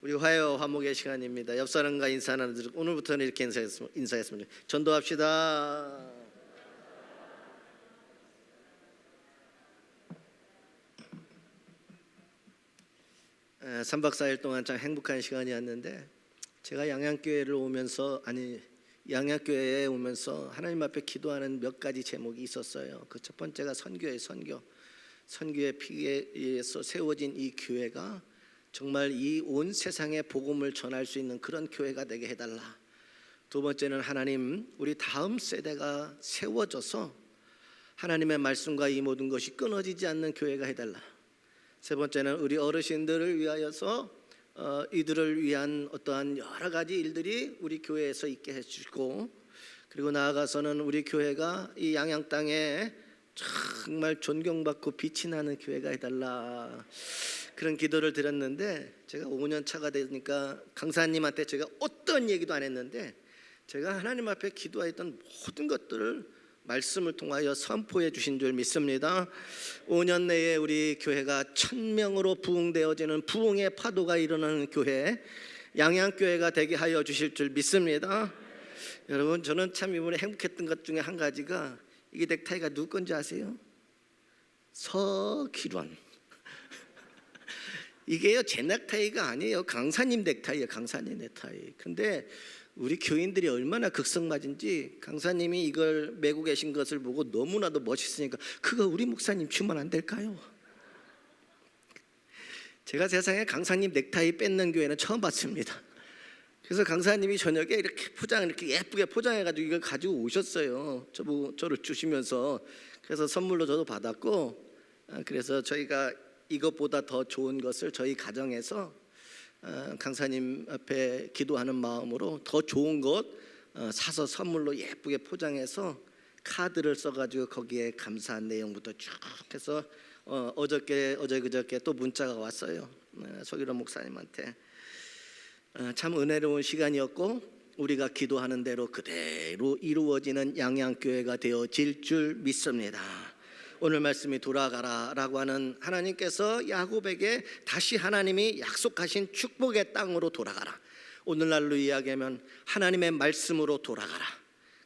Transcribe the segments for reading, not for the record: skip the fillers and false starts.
우리 화요 화목의 시간입니다. 옆 사람과 인사 나누도록 오늘부터는 이렇게 인사했습니다. 전도합시다. 3박 4일 동안 참 행복한 시간이었는데 제가 양양교회에 오면서 하나님 앞에 기도하는 몇 가지 제목이 있었어요. 그 첫 번째가 선교의 피에 의해서 세워진 이 교회가 정말 이 온 세상에 복음을 전할 수 있는 그런 교회가 되게 해달라. 두 번째는 하나님, 우리 다음 세대가 세워져서 하나님의 말씀과 이 모든 것이 끊어지지 않는 교회가 해달라. 세 번째는 우리 어르신들을 위하여서 이들을 위한 어떠한 여러 가지 일들이 우리 교회에서 있게 해주시고, 그리고 나아가서는 우리 교회가 이 양양 땅에 정말 존경받고 빛이 나는 교회가 해달라. 그런 기도를 드렸는데 제가 5년 차가 되니까 강사님한테 제가 어떤 얘기도 안 했는데 제가 하나님 앞에 기도했던 모든 것들을 말씀을 통하여 선포해 주신 줄 믿습니다. 5년 내에 우리 교회가 1000명으로 부흥되어지는 부흥의 파도가 일어나는 교회, 양양교회가 되게 하여 주실 줄 믿습니다. 여러분, 저는 참 이번에 행복했던 것 중에 한 가지가, 이게 넥타이가 누구 건지 아세요? 서기련. 이게요, 제 넥타이가 아니에요. 강사님 넥타이예요. 강사님 넥타이. 근데 우리 교인들이 얼마나 극성맞은지 강사님이 이걸 메고 계신 것을 보고 너무나도 멋있으니까 그거 우리 목사님 주면 안 될까요? 제가 세상에 강사님 넥타이 뺏는 교회는 처음 봤습니다. 그래서 강사님이 저녁에 이렇게 이렇게 예쁘게 포장해가지고 이걸 가지고 오셨어요. 저를 주시면서. 그래서 선물로 저도 받았고, 그래서 저희가 이것보다 더 좋은 것을 저희 가정에서 강사님 앞에 기도하는 마음으로 더 좋은 것 사서 선물로 예쁘게 포장해서 카드를 써가지고 거기에 감사한 내용부터 쭉 해서 그저께 또 문자가 왔어요. 서기련 목사님한테. 참 은혜로운 시간이었고, 우리가 기도하는 대로 그대로 이루어지는 양양교회가 되어질 줄 믿습니다. 오늘 말씀이 돌아가라 라고 하는, 하나님께서 야곱에게 다시 하나님이 약속하신 축복의 땅으로 돌아가라. 오늘날로 이야기하면 하나님의 말씀으로 돌아가라.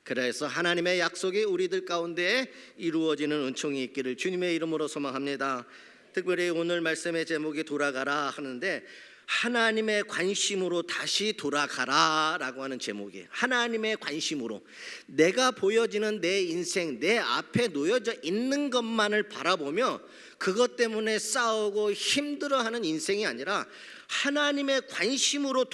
그래서 하나님의 약속이 우리들 가운데 이루어지는 은총이 있기를 주님의 이름으로 소망합니다. 특별히 오늘 말씀의 제목이 돌아가라 하는데, 하나님의 관심으로 다시 돌아가라 라고 하는 제목이에요. 하나님의 관심으로. 내가 보여지는 내 인생, 내 앞에 놓여져 있는 것만을 바라보며 그것 때문에 싸우고 힘들어하는 인생이 아니라 하나님의 관심으로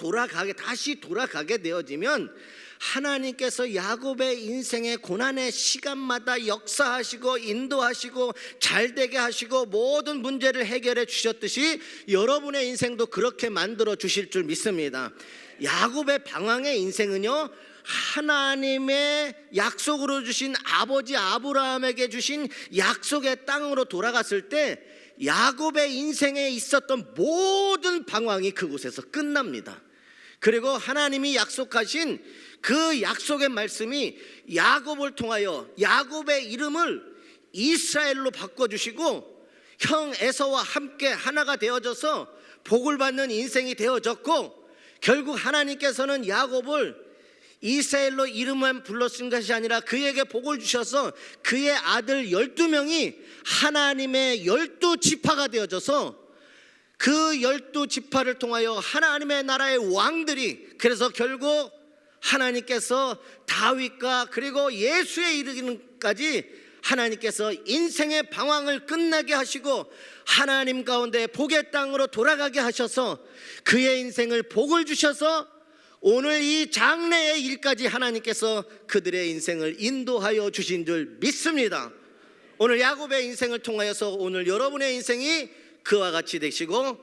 다시 돌아가게 되어지면 하나님께서 야곱의 인생의 고난의 시간마다 역사하시고 인도하시고 잘되게 하시고 모든 문제를 해결해 주셨듯이 여러분의 인생도 그렇게 만들어 주실 줄 믿습니다. 야곱의 방황의 인생은요, 하나님의 약속으로 주신 아버지 아브라함에게 주신 약속의 땅으로 돌아갔을 때 야곱의 인생에 있었던 모든 방황이 그곳에서 끝납니다. 그리고 하나님이 약속하신 그 약속의 말씀이 야곱을 통하여 야곱의 이름을 이스라엘로 바꿔주시고 형 에서와 함께 하나가 되어져서 복을 받는 인생이 되어졌고, 결국 하나님께서는 야곱을 이스라엘로 이름만 불러쓴 것이 아니라 그에게 복을 주셔서 그의 아들 12명이 하나님의 12지파가 되어져서 그 12지파를 통하여 하나님의 나라의 왕들이, 그래서 결국 하나님께서 다윗과 그리고 예수에 이르기는까지 하나님께서 인생의 방황을 끝나게 하시고 하나님 가운데 복의 땅으로 돌아가게 하셔서 그의 인생을 복을 주셔서 오늘 이 장래의 일까지 하나님께서 그들의 인생을 인도하여 주신 줄 믿습니다. 오늘 야곱의 인생을 통하여서 오늘 여러분의 인생이 그와 같이 되시고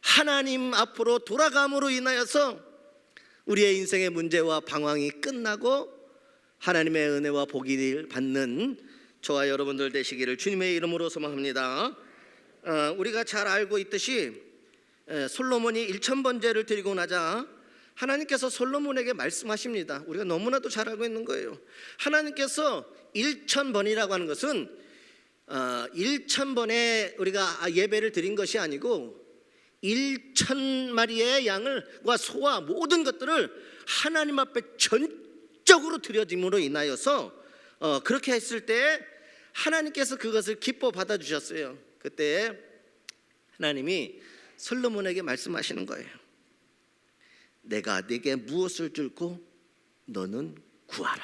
하나님 앞으로 돌아감으로 인하여서 우리의 인생의 문제와 방황이 끝나고 하나님의 은혜와 복을 받는 저와 여러분들 되시기를 주님의 이름으로 소망합니다. 우리가 잘 알고 있듯이 솔로몬이 1000번제를 드리고 나자 하나님께서 솔로몬에게 말씀하십니다. 우리가 너무나도 잘 알고 있는 거예요. 하나님께서 1000번이라고 하는 것은 1000번에 우리가 예배를 드린 것이 아니고 1,000마리의 양을과 소와 모든 것들을 하나님 앞에 전적으로 드려짐으로 인하여서 그렇게 했을 때 하나님께서 그것을 기뻐 받아주셨어요. 그때 하나님이 솔로몬에게 말씀하시는 거예요. 내가 네게 무엇을 줄고 너는 구하라.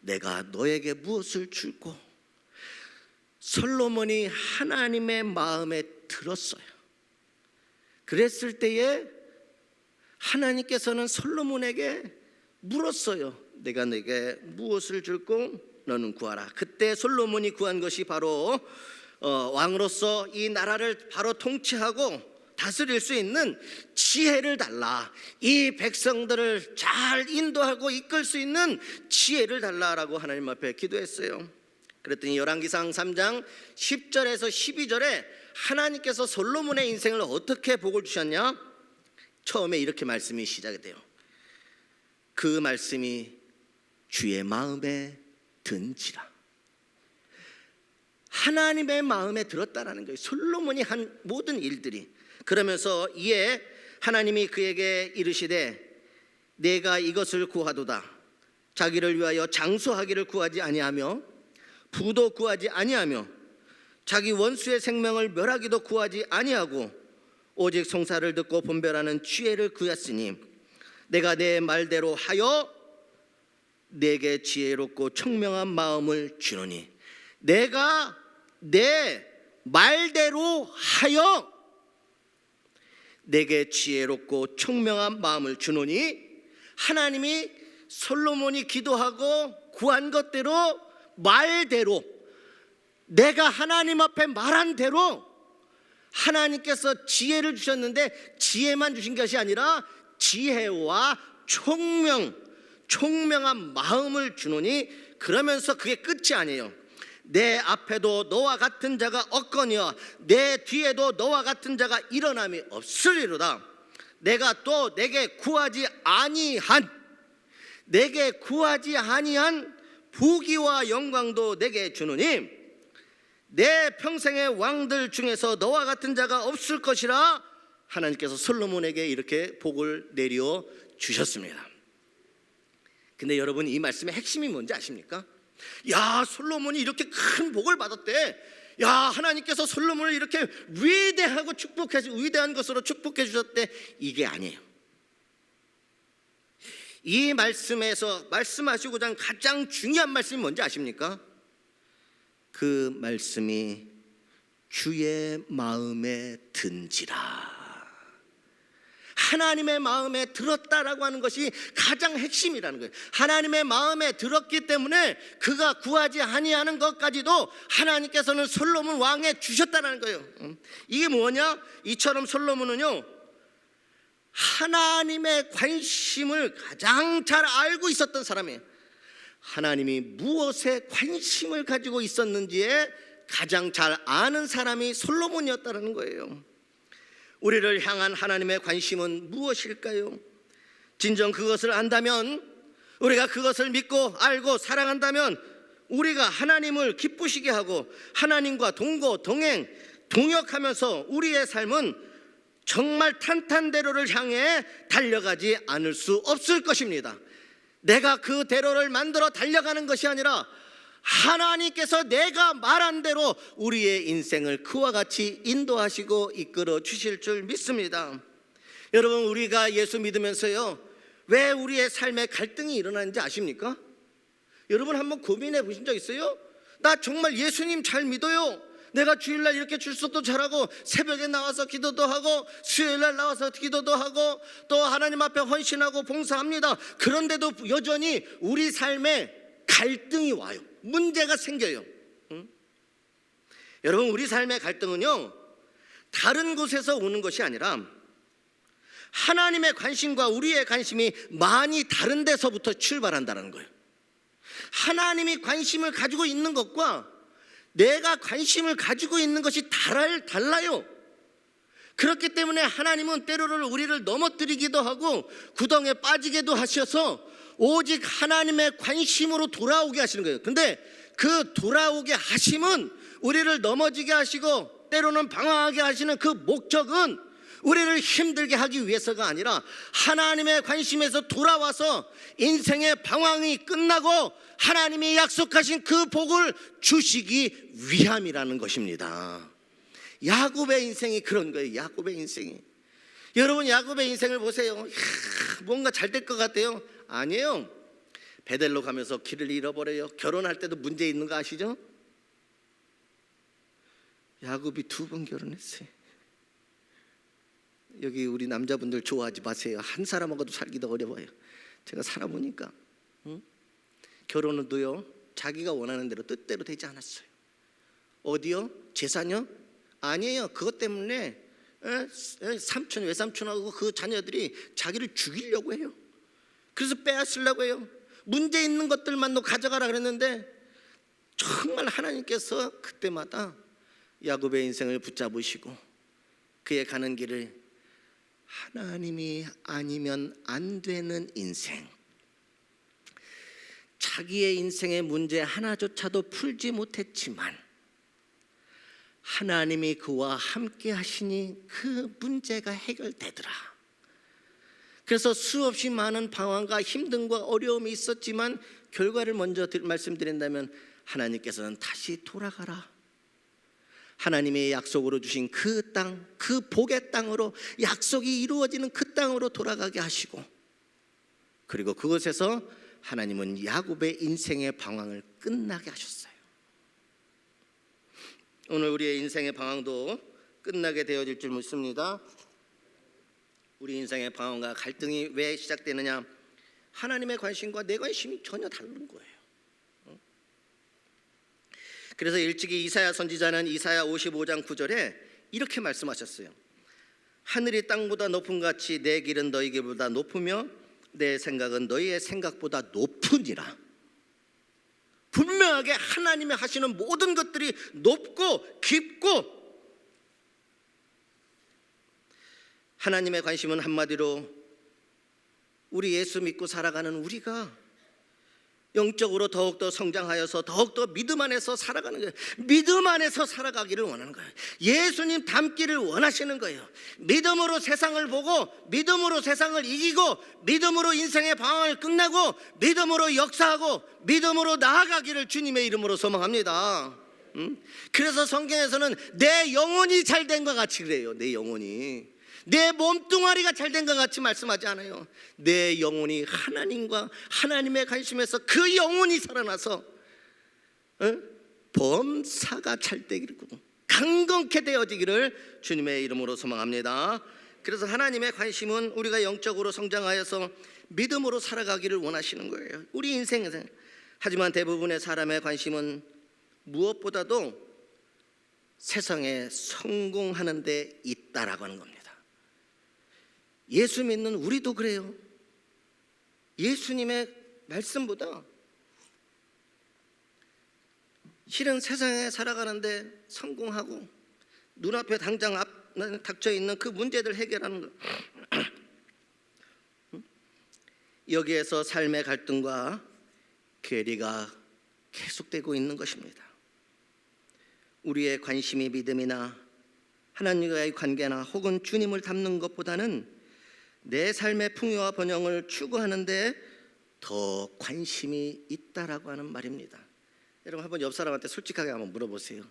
내가 너에게 무엇을 줄고. 솔로몬이 하나님의 마음에 들었어요. 그랬을 때에 하나님께서는 솔로몬에게 물었어요. 내가 네게 무엇을 줄고 너는 구하라. 그때 솔로몬이 구한 것이 바로 왕으로서 이 나라를 바로 통치하고 다스릴 수 있는 지혜를 달라. 이 백성들을 잘 인도하고 이끌 수 있는 지혜를 달라라고 하나님 앞에 기도했어요. 그랬더니 열왕기상 3장 10절에서 12절에 하나님께서 솔로몬의 인생을 어떻게 복을 주셨냐? 처음에 이렇게 말씀이 시작이 돼요. 그 말씀이 주의 마음에 든지라. 하나님의 마음에 들었다라는 거예요. 솔로몬이 한 모든 일들이. 그러면서 이에 하나님이 그에게 이르시되 내가 이것을 구하도다. 자기를 위하여 장수하기를 구하지 아니하며 부도 구하지 아니하며 자기 원수의 생명을 멸하기도 구하지 아니하고 오직 송사를 듣고 분별하는 지혜를 구했으니 내가 내 말대로 하여 내게 지혜롭고 청명한 마음을 주노니. 내가 내 말대로 하여 내게 지혜롭고 청명한 마음을 주노니. 하나님이 솔로몬이 기도하고 구한 것대로 말대로 내가 하나님 앞에 말한 대로 하나님께서 지혜를 주셨는데 지혜만 주신 것이 아니라 지혜와 총명한 마음을 주노니. 그러면서 그게 끝이 아니에요. 내 앞에도 너와 같은 자가 없거니와 내 뒤에도 너와 같은 자가 일어남이 없으리로다. 내가 또 내게 구하지 아니한 부귀와 영광도 내게 주노니 내 평생의 왕들 중에서 너와 같은 자가 없을 것이라. 하나님께서 솔로몬에게 이렇게 복을 내려 주셨습니다. 근데 여러분, 이 말씀의 핵심이 뭔지 아십니까? 야, 솔로몬이 이렇게 큰 복을 받았대. 야, 하나님께서 솔로몬을 이렇게 위대한 것으로 축복해 주셨대. 이게 아니에요. 이 말씀에서 말씀하시고자 하는 가장 중요한 말씀이 뭔지 아십니까? 그 말씀이 주의 마음에 든지라. 하나님의 마음에 들었다라고 하는 것이 가장 핵심이라는 거예요. 하나님의 마음에 들었기 때문에 그가 구하지 아니하는 것까지도 하나님께서는 솔로몬 왕에 주셨다는 거예요. 이게 뭐냐? 이처럼 솔로몬은요, 하나님의 관심을 가장 잘 알고 있었던 사람이에요. 하나님이 무엇에 관심을 가지고 있었는지에 가장 잘 아는 사람이 솔로몬이었다는 거예요. 우리를 향한 하나님의 관심은 무엇일까요? 진정 그것을 안다면, 우리가 그것을 믿고 알고 사랑한다면 우리가 하나님을 기쁘시게 하고 하나님과 동거 동행 동역하면서 우리의 삶은 정말 탄탄대로를 향해 달려가지 않을 수 없을 것입니다. 내가 그 대로를 만들어 달려가는 것이 아니라 하나님께서 내가 말한 대로 우리의 인생을 그와 같이 인도하시고 이끌어 주실 줄 믿습니다. 여러분, 우리가 예수 믿으면서요, 왜 우리의 삶에 갈등이 일어나는지 아십니까? 여러분, 한번 고민해 보신 적 있어요? 나 정말 예수님 잘 믿어요. 내가 주일날 이렇게 출석도 잘하고 새벽에 나와서 기도도 하고 수요일날 나와서 기도도 하고 또 하나님 앞에 헌신하고 봉사합니다. 그런데도 여전히 우리 삶에 갈등이 와요. 문제가 생겨요. 여러분, 우리 삶의 갈등은요, 다른 곳에서 오는 것이 아니라 하나님의 관심과 우리의 관심이 많이 다른 데서부터 출발한다는 거예요. 하나님이 관심을 가지고 있는 것과 내가 관심을 가지고 있는 것이 달라요. 그렇기 때문에 하나님은 때로는 우리를 넘어뜨리기도 하고 구덩이에 빠지게도 하셔서 오직 하나님의 관심으로 돌아오게 하시는 거예요. 근데 그 돌아오게 하심은 우리를 넘어지게 하시고 때로는 방황하게 하시는 그 목적은 우리를 힘들게 하기 위해서가 아니라 하나님의 관심에서 돌아와서 인생의 방황이 끝나고 하나님이 약속하신 그 복을 주시기 위함이라는 것입니다. 야곱의 인생이 그런 거예요. 야곱의 인생이. 여러분, 야곱의 인생을 보세요. 뭔가 잘 될 것 같아요. 아니에요. 베델로 가면서 길을 잃어버려요. 결혼할 때도 문제 있는 거 아시죠? 야곱이 2번 결혼했어요. 여기 우리 남자분들 좋아하지 마세요. 한 사람하고도 살기도 어려워요. 제가 살아보니까 결혼도요 자기가 원하는 대로 뜻대로 되지 않았어요. 어디요? 재산요? 아니에요. 그것 때문에 삼촌 외삼촌하고 그 자녀들이 자기를 죽이려고 해요. 그래서 빼앗으려고 해요. 문제 있는 것들만 너 가져가라 그랬는데 정말 하나님께서 그때마다 야곱의 인생을 붙잡으시고 그의 가는 길을 하나님이 아니면 안 되는 인생, 자기의 인생의 문제 하나조차도 풀지 못했지만 하나님이 그와 함께 하시니 그 문제가 해결되더라. 그래서 수없이 많은 방황과 힘듦과 어려움이 있었지만 결과를 먼저 말씀드린다면 하나님께서는 다시 돌아가라, 하나님의 약속으로 주신 그 땅, 그 복의 땅으로, 약속이 이루어지는 그 땅으로 돌아가게 하시고, 그리고 그곳에서 하나님은 야곱의 인생의 방황을 끝나게 하셨어요. 오늘 우리의 인생의 방황도 끝나게 되어질 줄 믿습니다. 우리 인생의 방황과 갈등이 왜 시작되느냐? 하나님의 관심과 내 관심이 전혀 다른 거예요. 그래서 일찍이 이사야 선지자는 이사야 55장 9절에 이렇게 말씀하셨어요. 하늘이 땅보다 높음 같이 내 길은 너희 길보다 높으며 내 생각은 너희의 생각보다 높으니라. 분명하게 하나님이 하시는 모든 것들이 높고 깊고, 하나님의 관심은 한마디로 우리 예수 믿고 살아가는 우리가 영적으로 더욱더 성장하여서 더욱더 믿음 안에서 살아가는 거예요. 믿음 안에서 살아가기를 원하는 거예요. 예수님 닮기를 원하시는 거예요. 믿음으로 세상을 보고, 믿음으로 세상을 이기고, 믿음으로 인생의 방황을 끝내고, 믿음으로 역사하고, 믿음으로 나아가기를 주님의 이름으로 소망합니다. 그래서 성경에서는 내 영혼이 잘된 것 같이 그래요. 내 영혼이, 내 몸뚱아리가 잘된 것 같이 말씀하지 않아요. 내 영혼이 하나님과 하나님의 관심에서 그 영혼이 살아나서 범사가 잘되기를, 강건케 되어지기를 주님의 이름으로 소망합니다. 그래서 하나님의 관심은 우리가 영적으로 성장하여서 믿음으로 살아가기를 원하시는 거예요, 우리 인생에서. 하지만 대부분의 사람의 관심은 무엇보다도 세상에 성공하는 데 있다라고 하는 겁니다. 예수 믿는 우리도 그래요. 예수님의 말씀보다 실은 세상에 살아가는데 성공하고 눈앞에 당장 닥쳐 있는 그 문제들 해결하는 것, 여기에서 삶의 갈등과 괴리가 계속되고 있는 것입니다. 우리의 관심이 믿음이나 하나님과의 관계나 혹은 주님을 닮는 것보다는 내 삶의 풍요와 번영을 추구하는 데 더 관심이 있다라고 하는 말입니다. 여러분, 한번 옆 사람한테 솔직하게 한번 물어보세요.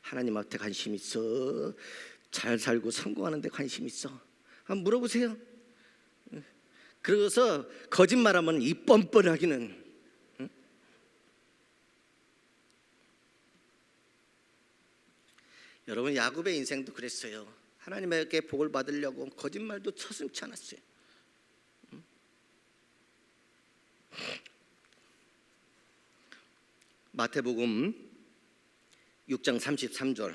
하나님한테 관심 있어? 잘 살고 성공하는 데 관심 있어? 한번 물어보세요. 그래서 거짓말하면 입 뻔뻔하기는. 여러분, 야곱의 인생도 그랬어요. 하나님에게 복을 받으려고 거짓말도 서슴지 않았어요. 마태복음 6장 33절,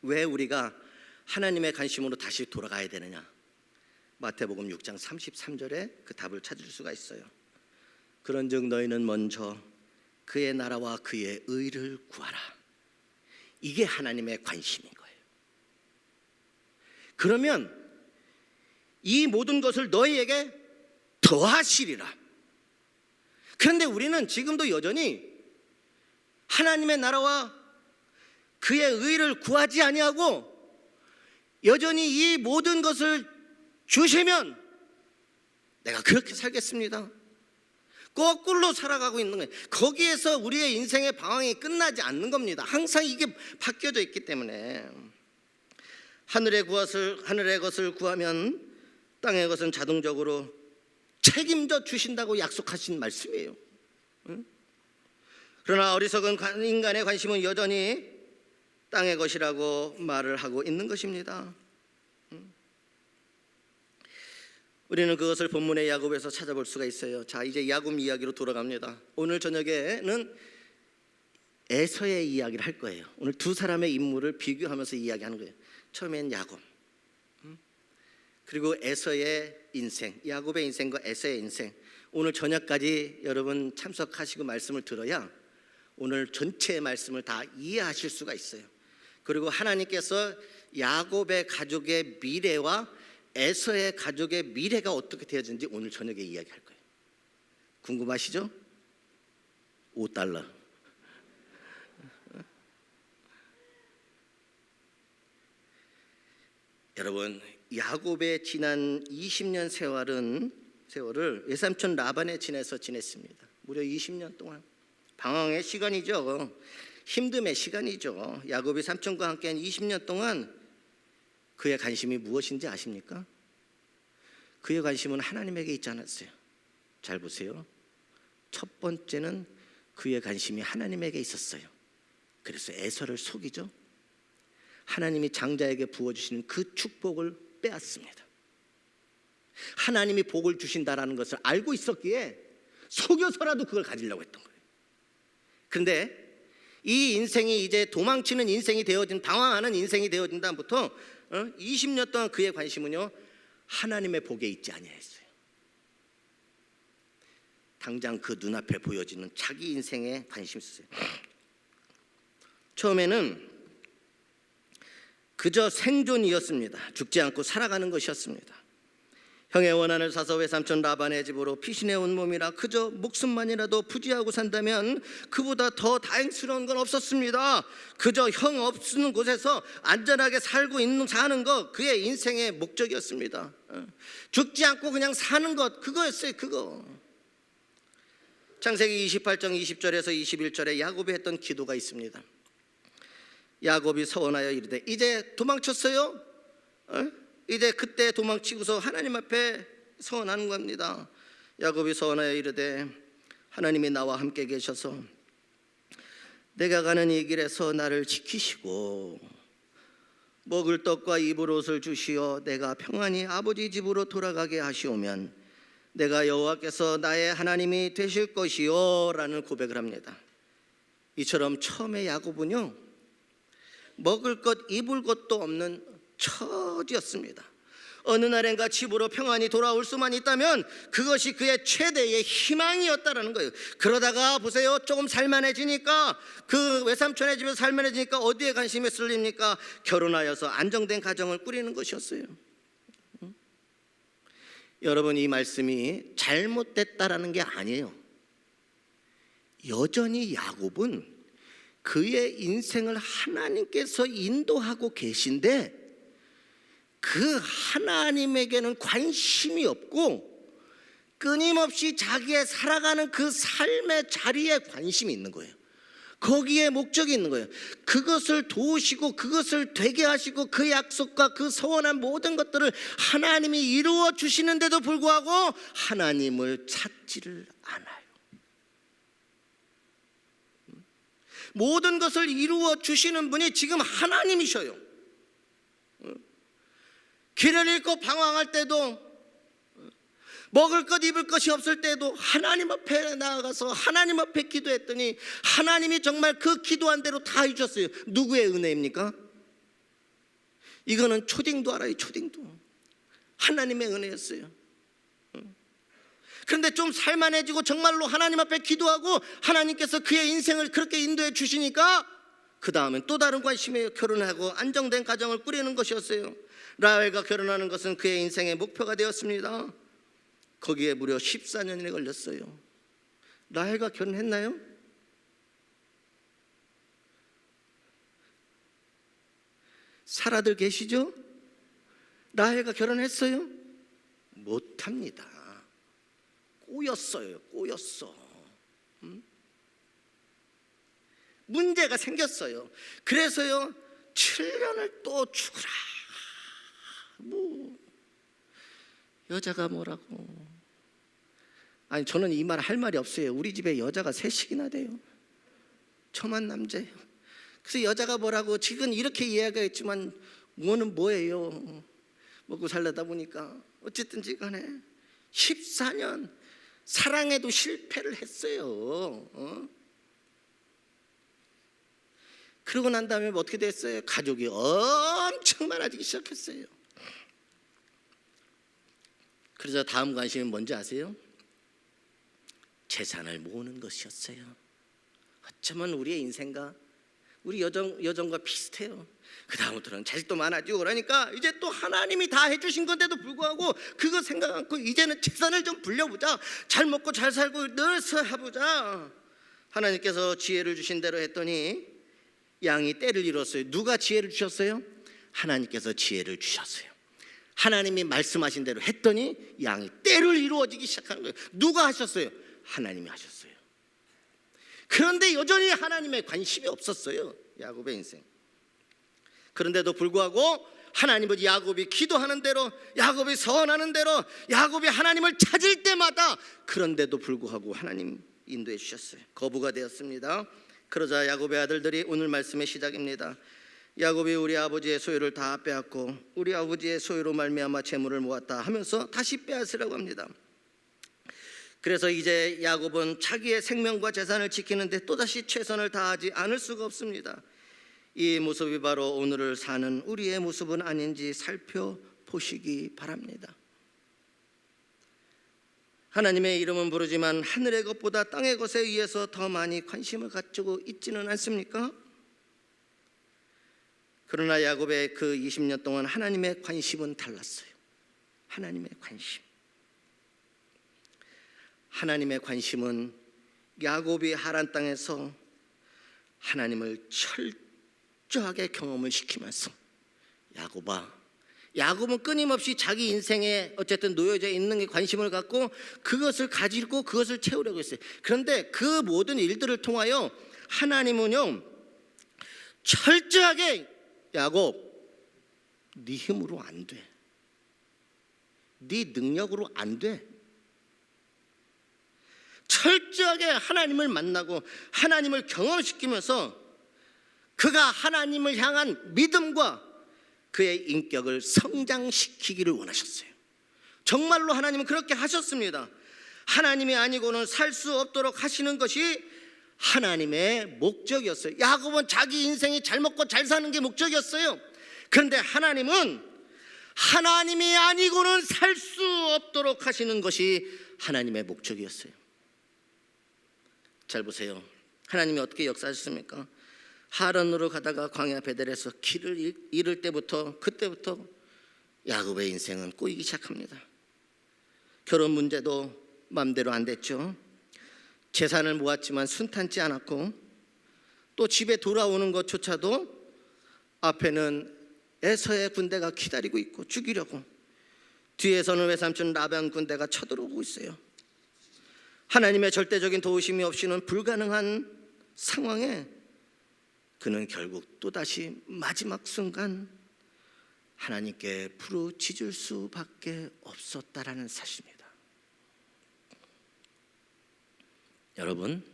왜 우리가 하나님의 관심으로 다시 돌아가야 되느냐? 마태복음 6장 33절에 그 답을 찾을 수가 있어요. 그런즉 너희는 먼저 그의 나라와 그의 의를 구하라. 이게 하나님의 관심인 거예요. 그러면 이 모든 것을 너희에게 더하시리라. 그런데 우리는 지금도 여전히 하나님의 나라와 그의 의를 구하지 아니하고 여전히 이 모든 것을 주시면 내가 그렇게 살겠습니다. 거꾸로 살아가고 있는 거예요. 거기에서 우리의 인생의 방황이 끝나지 않는 겁니다. 항상 이게 바뀌어져 있기 때문에 하늘의 것을 구하면 땅의 것은 자동적으로 책임져 주신다고 약속하신 말씀이에요. 그러나 어리석은 인간의 관심은 여전히 땅의 것이라고 말을 하고 있는 것입니다. 우리는 그것을 본문의 야곱에서 찾아볼 수가 있어요. 자, 이제 야곱 이야기로 돌아갑니다. 오늘 저녁에는 에서의 이야기를 할 거예요. 오늘 두 사람의 인물을 비교하면서 이야기하는 거예요. 처음엔 야곱, 그리고 에서의 인생, 야곱의 인생과 에서의 인생. 오늘 저녁까지 여러분 참석하시고 말씀을 들어야 오늘 전체의 말씀을 다 이해하실 수가 있어요. 그리고 하나님께서 야곱의 가족의 미래와 에서의 가족의 미래가 어떻게 되어지는지 오늘 저녁에 이야기할 거예요. 궁금하시죠? $5. 여러분, 야곱의 지난 20년 세월을 외삼촌 라반의 집에서 지냈습니다. 무려 20년 동안. 방황의 시간이죠. 힘듦의 시간이죠. 야곱이 삼촌과 함께한 20년 동안 그의 관심이 무엇인지 아십니까? 그의 관심은 하나님에게 있지 않았어요. 잘 보세요. 첫 번째는 그의 관심이 하나님에게 있었어요. 그래서 에서를 속이죠. 하나님이 장자에게 부어주시는 그 축복을 빼앗습니다. 하나님이 복을 주신다라는 것을 알고 있었기에 속여서라도 그걸 가지려고 했던 거예요. 그런데 이 인생이 이제 도망치는 인생이 되어진, 방황하는 인생이 되어진 다음부터 20년 동안 그의 관심은요, 하나님의 복에 있지 아니하였어요. 당장 그 눈앞에 보여지는 자기 인생에 관심이 있었어요. 처음에는 그저 생존이었습니다. 죽지 않고 살아가는 것이었습니다. 형의 원한을 사서 외삼촌 라반의 집으로 피신해온 몸이라 그저 목숨만이라도 부지하고 산다면 그보다 더 다행스러운 건 없었습니다. 그저 형 없는 곳에서 안전하게 사는 것, 그의 인생의 목적이었습니다. 죽지 않고 그냥 사는 것, 그거였어요. 그거. 창세기 28장 20절에서 21절에 야곱이 했던 기도가 있습니다. 야곱이 서원하여 이르되, 이제 도망쳤어요? 이제 그때 도망치고서 하나님 앞에 서원하는 겁니다. 야곱이 서원하여 이르되, 하나님이 나와 함께 계셔서 내가 가는 이 길에서 나를 지키시고 먹을 떡과 입을 옷을 주시어 내가 평안히 아버지 집으로 돌아가게 하시오면 내가 여호와께서 나의 하나님이 되실 것이요 라는 고백을 합니다. 이처럼 처음에 야곱은요, 먹을 것 입을 것도 없는 처지였습니다. 어느 날엔가 집으로 평안히 돌아올 수만 있다면 그것이 그의 최대의 희망이었다라는 거예요. 그러다가 보세요, 조금 살만해지니까, 그 외삼촌의 집에서 살만해지니까 어디에 관심이 쏠립니까? 결혼하여서 안정된 가정을 꾸리는 것이었어요. 여러분, 이 말씀이 잘못됐다라는 게 아니에요. 여전히 야곱은 그의 인생을 하나님께서 인도하고 계신데 그 하나님에게는 관심이 없고 끊임없이 자기의 살아가는 그 삶의 자리에 관심이 있는 거예요. 거기에 목적이 있는 거예요. 그것을 도우시고 그것을 되게 하시고 그 약속과 그 서원한 모든 것들을 하나님이 이루어 주시는데도 불구하고 하나님을 찾지를 않아요. 모든 것을 이루어 주시는 분이 지금 하나님이셔요. 길을 잃고 방황할 때도, 먹을 것 입을 것이 없을 때도 하나님 앞에 나아가서 하나님 앞에 기도했더니 하나님이 정말 그 기도한 대로 다 해주셨어요. 누구의 은혜입니까? 이거는 초딩도 알아요. 초딩도 하나님의 은혜였어요. 그런데 좀 살만해지고 정말로 하나님 앞에 기도하고 하나님께서 그의 인생을 그렇게 인도해 주시니까 그 다음엔 또 다른 관심이에요. 결혼하고 안정된 가정을 꾸리는 것이었어요. 라헬과 결혼하는 것은 그의 인생의 목표가 되었습니다. 거기에 무려 14년이 걸렸어요. 라헬과 결혼했나요? 사라들 계시죠? 라헬과 결혼했어요? 못합니다. 꼬였어요. 꼬였어. 문제가 생겼어요. 그래서요 7년을 또 죽으라. 뭐 여자가 뭐라고. 아니 저는 이 말 할 말이 없어요. 우리 집에 여자가 셋씩이나 돼요. 저만 남자예요. 그래서 여자가 뭐라고 지금 이렇게 이야기했지만 뭐는 뭐예요. 먹고 살려다 보니까 어쨌든지 간에 14년 사랑에도 실패를 했어요. 그러고 난 다음에 뭐 어떻게 됐어요? 가족이 엄청 많아지기 시작했어요. 그래서 다음 관심은 뭔지 아세요? 재산을 모으는 것이었어요. 어쩌면 우리의 인생과 우리 여정과 비슷해요. 그 다음부터는 자식도 많아지고 그러니까 이제 또 하나님이 다 해주신 건데도 불구하고 그거 생각 않고 이제는 재산을 좀 불려보자. 잘 먹고 잘 살고 늘서 해보자. 하나님께서 지혜를 주신 대로 했더니 양이 때를 이뤘어요. 누가 지혜를 주셨어요? 하나님께서 지혜를 주셨어요. 하나님이 말씀하신 대로 했더니 양이 때를 이루어지기 시작하는 거예요. 누가 하셨어요? 하나님이 하셨어요. 그런데 여전히 하나님의 관심이 없었어요. 야곱의 인생. 그런데도 불구하고 하나님은 야곱이 기도하는 대로, 야곱이 서원하는 대로, 야곱이 하나님을 찾을 때마다 그런데도 불구하고 하나님 인도해 주셨어요. 거부가 되었습니다. 그러자 야곱의 아들들이 오늘 말씀의 시작입니다. 야곱이 우리 아버지의 소유를 다 빼앗고 우리 아버지의 소유로 말미암아 재물을 모았다 하면서 다시 빼앗으라고 합니다. 그래서 이제 야곱은 자기의 생명과 재산을 지키는데 또다시 최선을 다하지 않을 수가 없습니다. 이 모습이 바로 오늘을 사는 우리의 모습은 아닌지 살펴보시기 바랍니다. 하나님의 이름은 부르지만 하늘의 것보다 땅의 것에 의해서 더 많이 관심을 가지고 있지는 않습니까? 그러나 야곱의 그 20년 동안 하나님의 관심은 달랐어요. 하나님의 관심. 하나님의 관심은 야곱이 하란 땅에서 하나님을 철저하게 경험을 시키면서 야곱은 끊임없이 자기 인생에 어쨌든 놓여져 있는 게 관심을 갖고 그것을 가지고 그것을 채우려고 했어요. 그런데 그 모든 일들을 통하여 하나님은요 철저하게 야곱, 네 힘으로 안 돼. 네 능력으로 안 돼. 철저하게 하나님을 만나고 하나님을 경험시키면서 그가 하나님을 향한 믿음과 그의 인격을 성장시키기를 원하셨어요. 정말로 하나님은 그렇게 하셨습니다. 하나님이 아니고는 살 수 없도록 하시는 것이 하나님의 목적이었어요. 야곱은 자기 인생이 잘 먹고 잘 사는 게 목적이었어요. 그런데 하나님은 하나님이 아니고는 살 수 없도록 하시는 것이 하나님의 목적이었어요. 잘 보세요. 하나님이 어떻게 역사하셨습니까? 하란으로 가다가 광야 베델에서 길을 잃을 때부터 그때부터 야곱의 인생은 꼬이기 시작합니다. 결혼 문제도 마음대로 안 됐죠. 재산을 모았지만 순탄치 않았고 또 집에 돌아오는 것조차도 앞에는 에서의 군대가 기다리고 있고 죽이려고, 뒤에서는 외삼촌 라반 군대가 쳐들어오고 있어요. 하나님의 절대적인 도우심이 없이는 불가능한 상황에 그는 결국 또다시 마지막 순간 하나님께 부르짖을 수밖에 없었다라는 사실입니다. 여러분,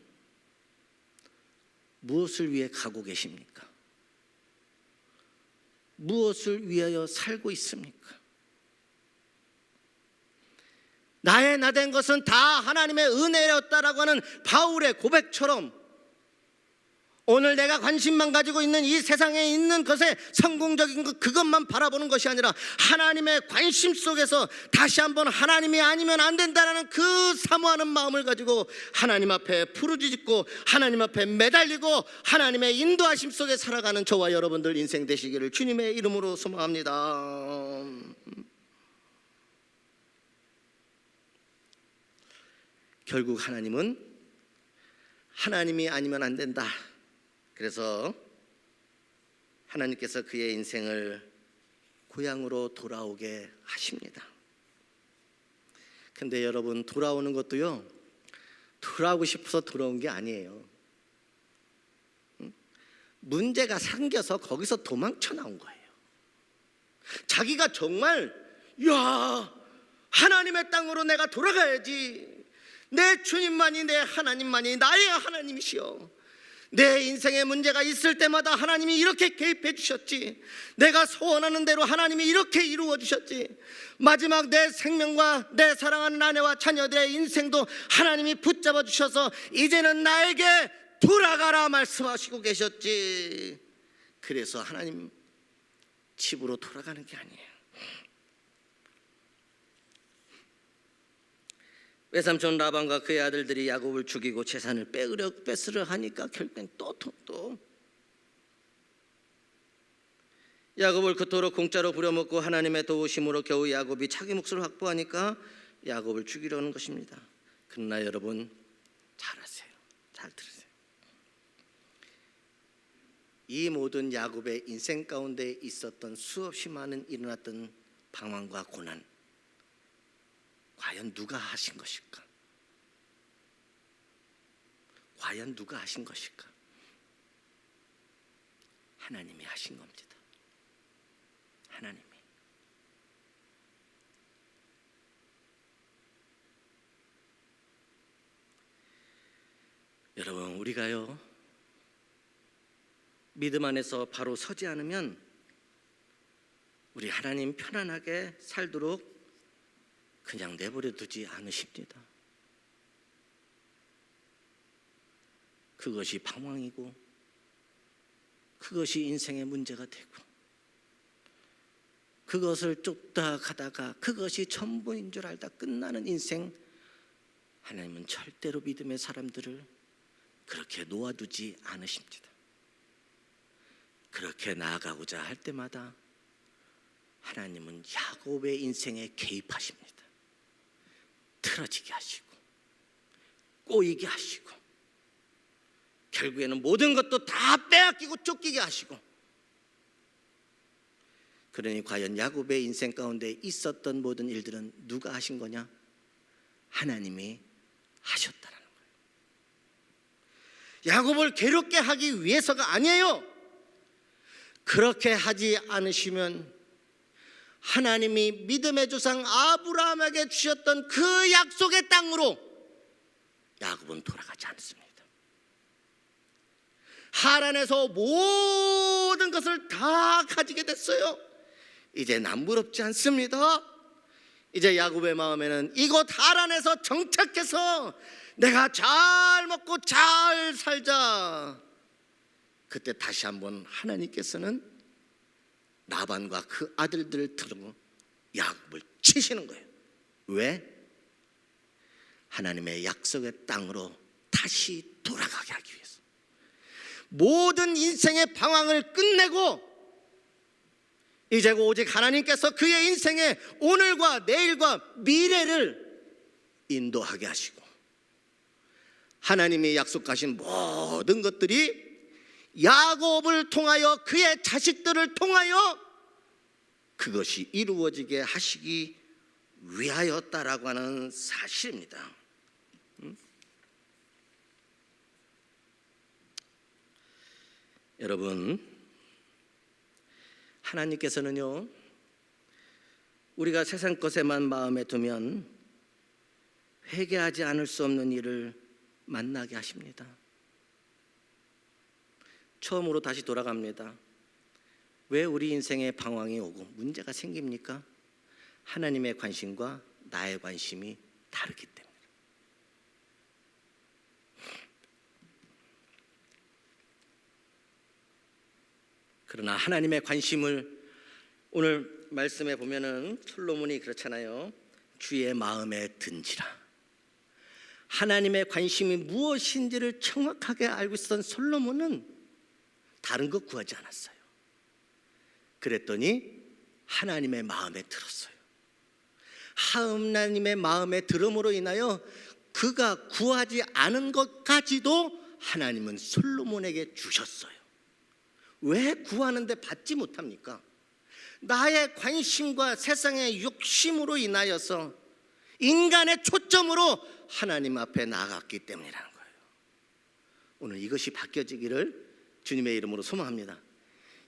무엇을 위해 가고 계십니까? 무엇을 위하여 살고 있습니까? 나의 나된 것은 다 하나님의 은혜였다라고 하는 바울의 고백처럼 오늘 내가 관심만 가지고 있는 이 세상에 있는 것에 성공적인 것 그것만 바라보는 것이 아니라 하나님의 관심 속에서 다시 한번 하나님이 아니면 안 된다라는 그 사모하는 마음을 가지고 하나님 앞에 부르짖고 하나님 앞에 매달리고 하나님의 인도하심 속에 살아가는 저와 여러분들 인생 되시기를 주님의 이름으로 소망합니다. 결국 하나님은 하나님이 아니면 안 된다. 그래서 하나님께서 그의 인생을 고향으로 돌아오게 하십니다. 근데 여러분, 돌아오는 것도요, 돌아오고 싶어서 돌아온 게 아니에요. 문제가 생겨서 거기서 도망쳐 나온 거예요. 자기가 정말 하나님의 땅으로 내가 돌아가야지, 내 주님만이, 내 하나님만이 나의 하나님이시여, 내 인생에 문제가 있을 때마다 하나님이 이렇게 개입해 주셨지, 내가 소원하는 대로 하나님이 이렇게 이루어 주셨지, 마지막 내 생명과 내 사랑하는 아내와 자녀들의 인생도 하나님이 붙잡아 주셔서 이제는 나에게 돌아가라 말씀하시고 계셨지. 그래서 하나님 집으로 돌아가는 게 아니에요. 외삼촌 라반과 그의 아들들이 야곱을 죽이고 재산을 뺏으려 하니까 결국엔 또 야곱을 그토록 공짜로 부려먹고 하나님의 도우심으로 겨우 야곱이 자기 몫을 확보하니까 야곱을 죽이려는 것입니다. 그러나 여러분, 잘 들으세요. 이 모든 야곱의 인생 가운데 있었던 수없이 많은 일어났던 방황과 고난, 과연 누가 하신 것일까? 과연 누가 하신 것일까? 하나님이 하신 겁니다. 하나님이. 여러분, 우리가요, 믿음 안에서 바로 서지 않으면 우리 하나님 편안하게 살도록 그냥 내버려 두지 않으십니다. 그것이 방황이고 그것이 인생의 문제가 되고 그것을 쫓다 가다가 그것이 전부인 줄 알다 끝나는 인생, 하나님은 절대로 믿음의 사람들을 그렇게 놓아두지 않으십니다. 그렇게 나아가고자 할 때마다 하나님은 야곱의 인생에 개입하십니다. 틀어지게 하시고 꼬이게 하시고 결국에는 모든 것도 다 빼앗기고 쫓기게 하시고. 그러니 과연 야곱의 인생 가운데 있었던 모든 일들은 누가 하신 거냐? 하나님이 하셨다는 거예요. 야곱을 괴롭게 하기 위해서가 아니에요. 그렇게 하지 않으시면 하나님이 믿음의 조상 아브라함에게 주셨던 그 약속의 땅으로 야곱은 돌아가지 않습니다. 하란에서 모든 것을 다 가지게 됐어요. 이제 남부럽지 않습니다. 이제 야곱의 마음에는 이곳 하란에서 정착해서 내가 잘 먹고 잘 살자. 그때 다시 한번 하나님께서는 라반과 그 아들들을 들고 야곱을 치시는 거예요. 왜? 하나님의 약속의 땅으로 다시 돌아가게 하기 위해서. 모든 인생의 방황을 끝내고 이제 오직 하나님께서 그의 인생의 오늘과 내일과 미래를 인도하게 하시고 하나님이 약속하신 모든 것들이 야곱을 통하여 그의 자식들을 통하여 그것이 이루어지게 하시기 위하였다라고 하는 사실입니다. 여러분, 하나님께서는요, 우리가 세상 것에만 마음에 두면 회개하지 않을 수 없는 일을 만나게 하십니다. 처음으로 다시 돌아갑니다. 왜 우리 인생에 방황이 오고 문제가 생깁니까? 하나님의 관심과 나의 관심이 다르기 때문에. 그러나 하나님의 관심을 오늘 말씀에 보면은 솔로몬이 그렇잖아요. 주의 마음에 든지라. 하나님의 관심이 무엇인지를 정확하게 알고 있었던 솔로몬은 다른 것 구하지 않았어요. 그랬더니 하나님의 마음에 들었어요. 하나님의 마음에 들음으로 인하여 그가 구하지 않은 것까지도 하나님은 솔로몬에게 주셨어요. 왜 구하는데 받지 못합니까? 나의 관심과 세상의 욕심으로 인하여서 인간의 초점으로 하나님 앞에 나아갔기 때문이라는 거예요. 오늘 이것이 바뀌어지기를 주님의 이름으로 소망합니다.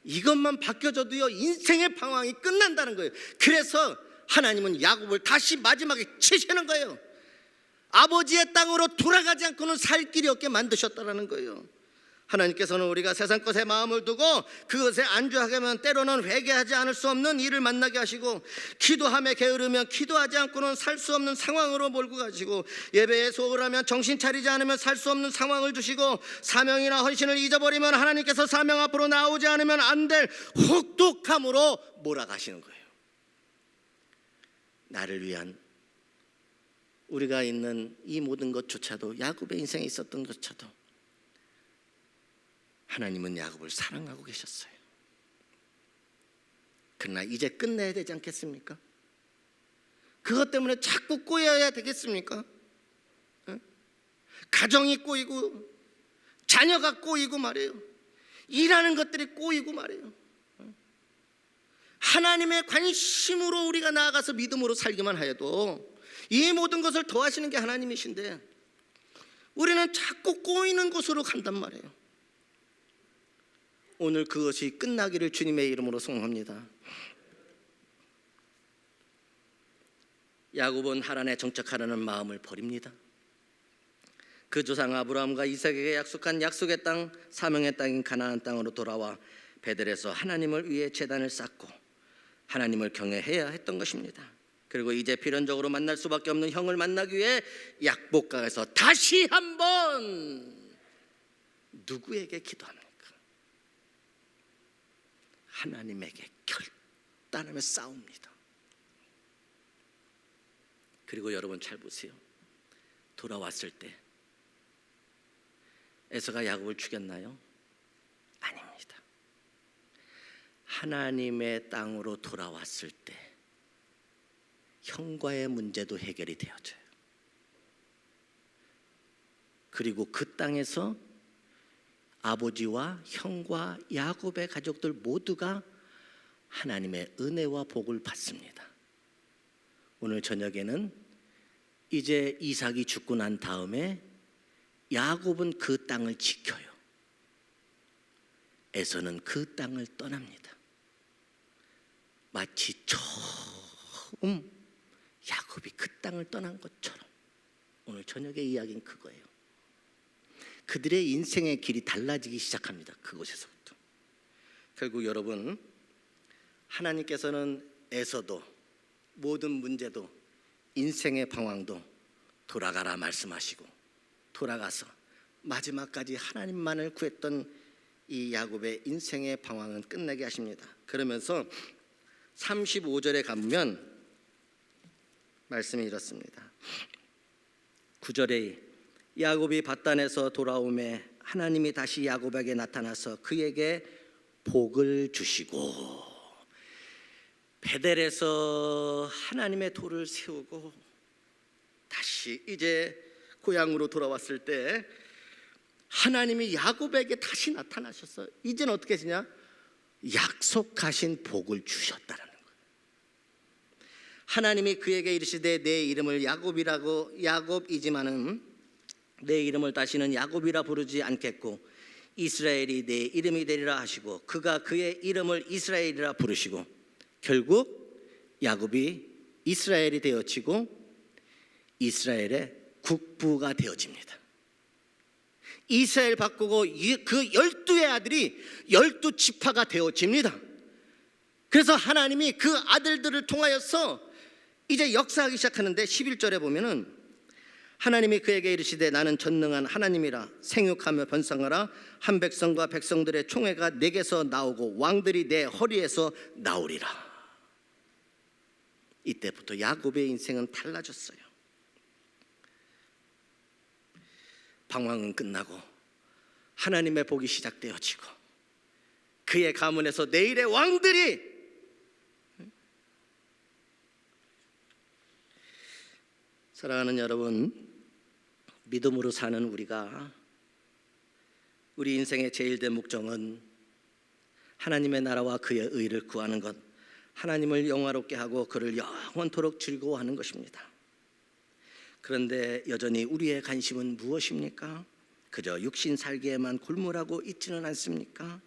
이것만 바뀌어져도요, 인생의 방황이 끝난다는 거예요. 그래서 하나님은 야곱을 다시 마지막에 치시는 거예요. 아버지의 땅으로 돌아가지 않고는 살 길이 없게 만드셨다는 거예요. 하나님께서는 우리가 세상 것에 마음을 두고 그것에 안주하게 하면 때로는 회개하지 않을 수 없는 일을 만나게 하시고, 기도함에 게으르면 기도하지 않고는 살 수 없는 상황으로 몰고 가시고, 예배에 소홀하면 정신 차리지 않으면 살 수 없는 상황을 주시고, 사명이나 헌신을 잊어버리면 하나님께서 사명 앞으로 나오지 않으면 안 될 혹독함으로 몰아가시는 거예요. 나를 위한, 우리가 있는 이 모든 것조차도, 야곱의 인생에 있었던 것조차도 하나님은 야곱을 사랑하고 계셨어요. 그러나 이제 끝내야 되지 않겠습니까? 그것 때문에 자꾸 꼬여야 되겠습니까? 가정이 꼬이고 자녀가 꼬이고 말이에요. 일하는 것들이 꼬이고 말이에요. 하나님의 관심으로 우리가 나아가서 믿음으로 살기만 하여도 이 모든 것을 더하시는 게 하나님이신데, 우리는 자꾸 꼬이는 곳으로 간단 말이에요. 오늘 그것이 끝나기를 주님의 이름으로 소망합니다. 야곱은 하란에 정착하려는 마음을 버립니다. 그 조상 아브라함과 이삭에게 약속한 약속의 땅, 사명의 땅인 가나안 땅으로 돌아와 베델에서 하나님을 위해 제단을 쌓고 하나님을 경외해야 했던 것입니다. 그리고 이제 필연적으로 만날 수밖에 없는 형을 만나기 위해 약복강에서 다시 한번 누구에게 기도합니까? 하나님에게 결단하며 싸웁니다. 그리고 여러분 잘 보세요. 돌아왔을 때 에서가 야곱을 죽였나요? 아닙니다. 하나님의 땅으로 돌아왔을 때 형과의 문제도 해결이 되어져요. 그리고 그 땅에서 아버지와 형과 야곱의 가족들 모두가 하나님의 은혜와 복을 받습니다. 오늘 저녁에는 이제 이삭이 죽고 난 다음에 야곱은 그 땅을 지켜요. 에서는 그 땅을 떠납니다. 마치 처음 야곱이 그 땅을 떠난 것처럼 오늘 저녁의 이야기는 그거예요. 그들의 인생의 길이 달라지기 시작합니다. 그곳에서부터. 결국 여러분, 하나님께서는 에서도 모든 문제도 인생의 방황도 돌아가라 말씀하시고, 돌아가서 마지막까지 하나님만을 구했던 이 야곱의 인생의 방황은 끝내게 하십니다. 그러면서 35절에 가면 말씀이 이렇습니다. 9절에 야곱이 밧단에서 돌아오매 하나님이 다시 야곱에게 나타나서 그에게 복을 주시고, 베델에서 하나님의 돌을 세우고 다시 이제 고향으로 돌아왔을 때 하나님이 야곱에게 다시 나타나셔서 이제는 어떻게 하시냐? 약속하신 복을 주셨다는 거예요. 하나님이 그에게 이르시되 내 이름을 야곱이지만은 내 이름을 다시는 야곱이라 부르지 않겠고 이스라엘이 내 이름이 되리라 하시고, 그가 그의 이름을 이스라엘이라 부르시고 결국 야곱이 이스라엘이 되어지고 이스라엘의 국부가 되어집니다. 이스라엘 바꾸고 그 12의 아들이 12지파가 되어집니다. 그래서 하나님이 그 아들들을 통하여서 이제 역사하기 시작하는데 11절에 보면은 하나님이 그에게 이르시되 나는 전능한 하나님이라. 생육하며 번성하라. 한 백성과 백성들의 총회가 내게서 나오고 왕들이 내 허리에서 나오리라. 이때부터 야곱의 인생은 달라졌어요. 방황은 끝나고 하나님의 복이 시작되어지고 그의 가문에서 내일의 왕들이, 사랑하는 여러분, 믿음으로 사는 우리 인생의 제일 된 목적은 하나님의 나라와 그의 의를 구하는 것, 하나님을 영화롭게 하고 그를 영원토록 즐거워하는 것입니다. 그런데 여전히 우리의 관심은 무엇입니까? 그저 육신 살기에만 골몰하고 있지는 않습니까?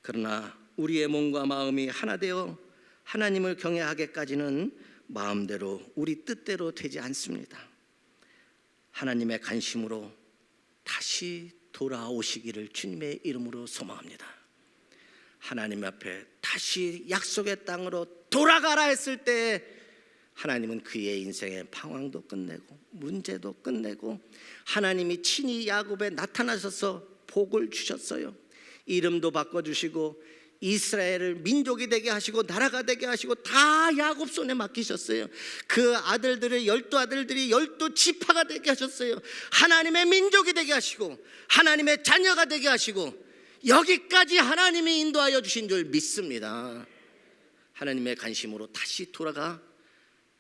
그러나 우리의 몸과 마음이 하나 되어 하나님을 경외하기까지는 마음대로 우리 뜻대로 되지 않습니다. 하나님의 관심으로 다시 돌아오시기를 주님의 이름으로 소망합니다. 하나님 앞에 다시 약속의 땅으로 돌아가라 했을 때 하나님은 그의 인생의 방황도 끝내고 문제도 끝내고 하나님이 친히 야곱에 나타나셔서 복을 주셨어요. 이름도 바꿔주시고 이스라엘을 민족이 되게 하시고 나라가 되게 하시고 다 야곱 손에 맡기셨어요. 그 아들들의 12아들들이 12지파가 되게 하셨어요. 하나님의 민족이 되게 하시고 하나님의 자녀가 되게 하시고 여기까지 하나님이 인도하여 주신 줄 믿습니다. 하나님의 관심으로 다시 돌아가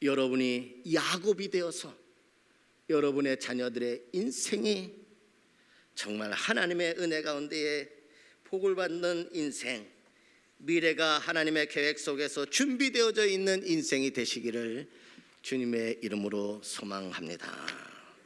여러분이 야곱이 되어서 여러분의 자녀들의 인생이 정말 하나님의 은혜 가운데에 복을 받는 인생, 미래가 하나님의 계획 속에서 준비되어져 있는 인생이 되시기를 주님의 이름으로 소망합니다.